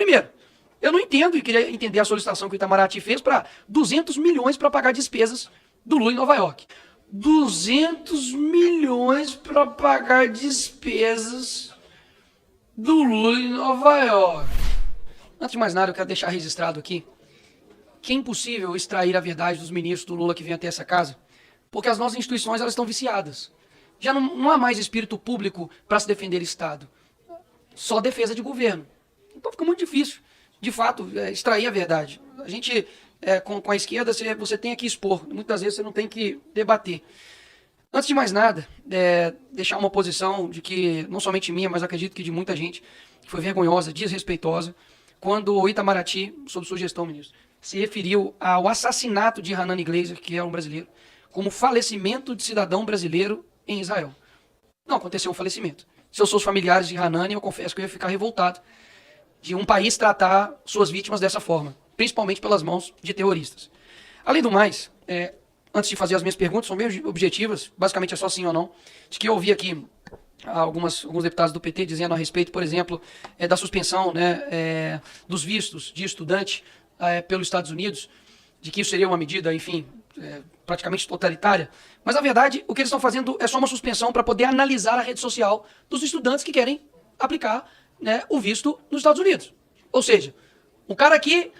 Primeiro, eu não entendo e queria entender a solicitação que o Itamaraty fez para 200 milhões para pagar despesas do Lula em Nova York. 200 milhões para pagar despesas do Lula em Nova York. Antes de mais nada, eu quero deixar registrado aqui que é impossível extrair a verdade dos ministros do Lula que vêm até essa casa, porque as nossas instituições elas estão viciadas. Já não há mais espírito público para se defender Estado, só defesa de governo. Então fica muito difícil, de fato, extrair a verdade. A gente, com a esquerda, você tem que expor, muitas vezes você não tem que debater. Antes de mais nada, deixar uma posição de que, não somente minha, mas acredito que de muita gente, que foi vergonhosa, desrespeitosa, quando o Itamaraty, sob sugestão, ministro, se referiu ao assassinato de Hanan Glazer, que é um brasileiro, como falecimento de cidadão brasileiro em Israel. Não aconteceu o falecimento. Se eu sou os familiares de Hanan, eu confesso que eu ia ficar revoltado de um país tratar suas vítimas dessa forma, principalmente pelas mãos de terroristas. Além do mais, antes de fazer as minhas perguntas, são bem objetivas, basicamente é só sim ou não, de que eu ouvi aqui alguns deputados do PT dizendo a respeito, por exemplo, da suspensão dos vistos de estudante pelos Estados Unidos, de que isso seria uma medida, enfim, praticamente totalitária. Mas, na verdade, o que eles estão fazendo é só uma suspensão para poder analisar a rede social dos estudantes que querem aplicar o visto nos Estados Unidos. Ou seja, um cara aqui,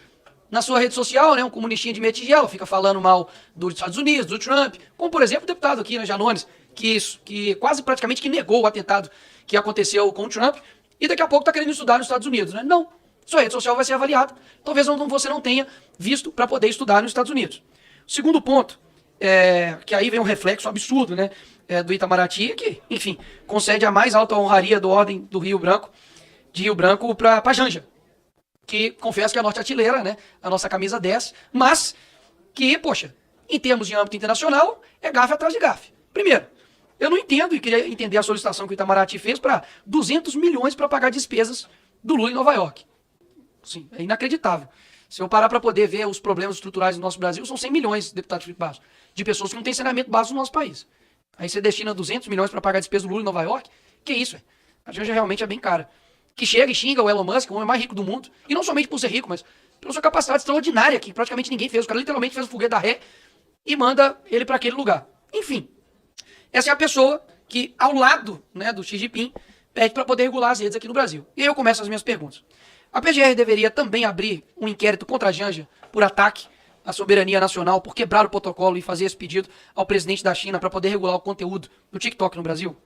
na sua rede social, um comunistinha de meia tigela, fica falando mal dos Estados Unidos, do Trump, como, por exemplo, o deputado aqui, Janones, que quase praticamente que negou o atentado que aconteceu com o Trump, e daqui a pouco está querendo estudar nos Estados Unidos. Não. Sua rede social vai ser avaliada. Talvez você não tenha visto para poder estudar nos Estados Unidos. Segundo ponto, que aí vem um reflexo absurdo do Itamaraty, que, enfim, concede a mais alta honraria do Ordem do Rio Branco, de Rio Branco para Janja, que confesso que é a norte-artilheira, a nossa camisa 10, mas que, poxa, em termos de âmbito internacional, é gafe atrás de gafe. Primeiro, eu não entendo e queria entender a solicitação que o Itamaraty fez para 200 milhões para pagar despesas do Lula em Nova York. Sim, é inacreditável. Se eu parar para poder ver os problemas estruturais do nosso Brasil, são 100 milhões, deputado Felipe Barros, de pessoas que não têm saneamento básico no nosso país. Aí você destina 200 milhões para pagar a despesa do Lula em Nova York? Que isso, a Janja realmente é bem cara. Que chega e xinga o Elon Musk, o homem mais rico do mundo, e não somente por ser rico, mas pela sua capacidade extraordinária, que praticamente ninguém fez. O cara literalmente fez o foguete da ré e manda ele para aquele lugar. Enfim, essa é a pessoa que, ao lado do Xi Jinping, pede para poder regular as redes aqui no Brasil. E aí eu começo as minhas perguntas. A PGR deveria também abrir um inquérito contra a Janja por ataque à soberania nacional, por quebrar o protocolo e fazer esse pedido ao presidente da China para poder regular o conteúdo do TikTok no Brasil?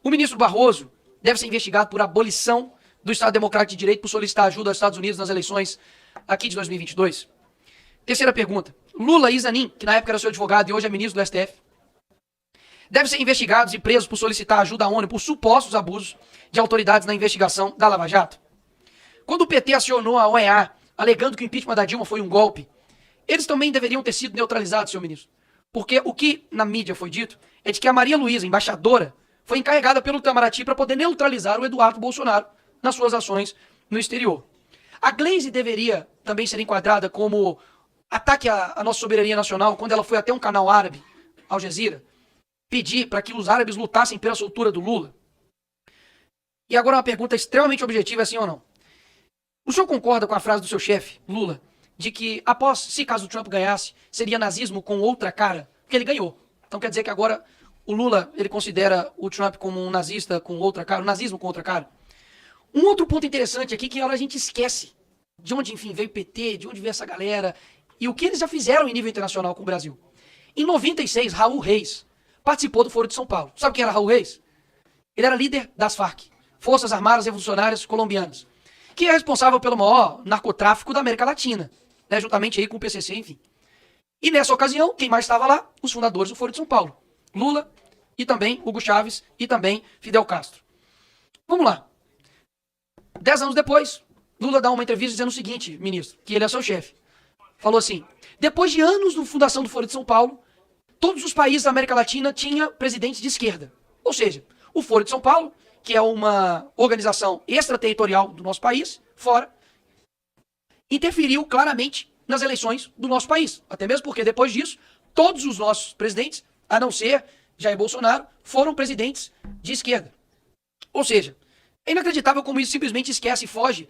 O ministro Barroso deve ser investigado por abolição do Estado Democrático de Direito por solicitar ajuda aos Estados Unidos nas eleições aqui de 2022. Terceira pergunta. Lula e Zanin, que na época era seu advogado e hoje é ministro do STF, devem ser investigados e presos por solicitar ajuda à ONU por supostos abusos de autoridades na investigação da Lava Jato. Quando o PT acionou a OEA, alegando que o impeachment da Dilma foi um golpe, eles também deveriam ter sido neutralizados, senhor ministro. Porque o que na mídia foi dito é de que a Maria Luísa, embaixadora, foi encarregada pelo Itamaraty para poder neutralizar o Eduardo Bolsonaro nas suas ações no exterior. A Glaze deveria também ser enquadrada como ataque à nossa soberania nacional, quando ela foi até um canal árabe, Al Jazeera, pedir para que os árabes lutassem pela soltura do Lula. E agora uma pergunta extremamente objetiva, sim ou não? O senhor concorda com a frase do seu chefe, Lula, de que após, se caso o Trump ganhasse, seria nazismo com outra cara? Porque ele ganhou. Então quer dizer que agora o Lula, ele considera o Trump como um nazista com outra cara, um nazismo com outra cara? Um outro ponto interessante aqui que a gente esquece de onde, enfim, veio o PT, de onde veio essa galera e o que eles já fizeram em nível internacional com o Brasil. Em 96, Raul Reis participou do Foro de São Paulo. Sabe quem era Raul Reis? Ele era líder das Farc, Forças Armadas Revolucionárias Colombianas, que é responsável pelo maior narcotráfico da América Latina, juntamente aí com o PCC, enfim. E nessa ocasião, quem mais estava lá? Os fundadores do Foro de São Paulo. Lula e também Hugo Chávez e também Fidel Castro. Vamos lá. 10 anos depois, Lula dá uma entrevista dizendo o seguinte, ministro, que ele é seu chefe. Falou assim, depois de anos da fundação do Foro de São Paulo, todos os países da América Latina tinham presidentes de esquerda. Ou seja, o Foro de São Paulo, que é uma organização extraterritorial do nosso país, fora, interferiu claramente nas eleições do nosso país. Até mesmo porque, depois disso, todos os nossos presidentes, a não ser Jair Bolsonaro, foram presidentes de esquerda. Ou seja, é inacreditável como isso simplesmente esquece e foge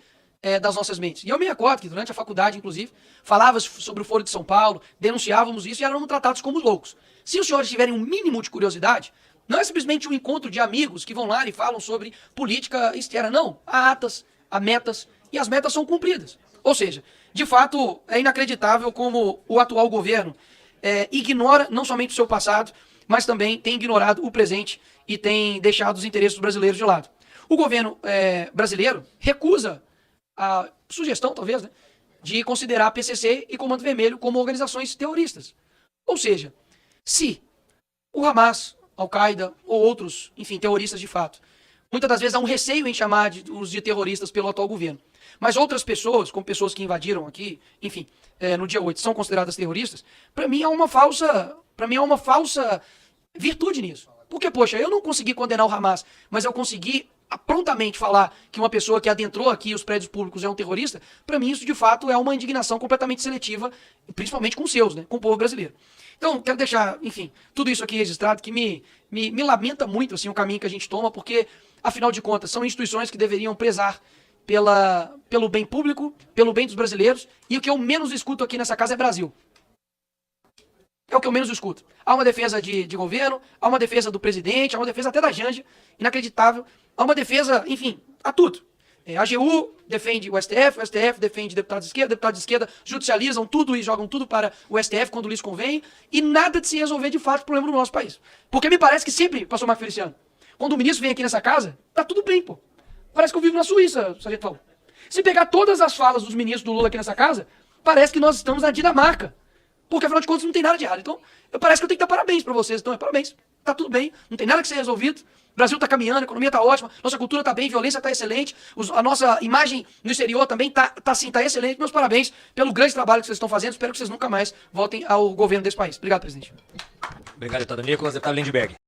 das nossas mentes. E eu me recordo que durante a faculdade, inclusive, falava sobre o Foro de São Paulo, denunciávamos isso e éramos tratados como loucos. Se os senhores tiverem um mínimo de curiosidade, não é simplesmente um encontro de amigos que vão lá e falam sobre política externa, não. Há atas, há metas, e as metas são cumpridas. Ou seja, de fato, é inacreditável como o atual governo ignora não somente o seu passado, mas também tem ignorado o presente e tem deixado os interesses dos brasileiros de lado. O governo brasileiro recusa a sugestão, talvez, né, de considerar a PCC e Comando Vermelho como organizações terroristas. Ou seja, se o Hamas, Al-Qaeda ou outros, enfim, terroristas de fato, muitas das vezes há um receio em chamar os de terroristas pelo atual governo, mas outras pessoas, como pessoas que invadiram aqui, enfim, no dia 8, são consideradas terroristas, para mim há uma falsa virtude nisso. Porque, poxa, eu não consegui condenar o Hamas, mas eu consegui prontamente falar que uma pessoa que adentrou aqui os prédios públicos é um terrorista. Para mim isso de fato é uma indignação completamente seletiva, principalmente com os seus, né, com o povo brasileiro. Então, quero deixar, enfim, tudo isso aqui registrado, que me lamenta muito assim, o caminho que a gente toma, porque, afinal de contas, são instituições que deveriam prezar pelo bem público, pelo bem dos brasileiros, e o que eu menos escuto aqui nessa casa é Brasil. É o que eu menos escuto. Há uma defesa de governo, há uma defesa do presidente, há uma defesa até da Janja, inacreditável. Há uma defesa, enfim, a tudo. A AGU defende o STF defende deputados de esquerda judicializam tudo e jogam tudo para o STF quando lhes convém, e nada de se resolver de fato o problema do nosso país. Porque me parece que sempre, pastor Marco Feliciano, quando o ministro vem aqui nessa casa, tá tudo bem, pô. Parece que eu vivo na Suíça, Sargento Paulo. Se pegar todas as falas dos ministros do Lula aqui nessa casa, parece que nós estamos na Dinamarca. Porque, afinal de contas, não tem nada de errado. Então, parece que eu tenho que dar parabéns para vocês. Então, parabéns. Tá tudo bem. Não tem nada que ser resolvido. O Brasil tá caminhando, a economia tá ótima, nossa cultura tá bem, a violência tá excelente, a nossa imagem no exterior também tá excelente. Meus parabéns pelo grande trabalho que vocês estão fazendo. Espero que vocês nunca mais voltem ao governo desse país. Obrigado, presidente. Obrigado, deputado Nicolas. Deputado Lindbergh.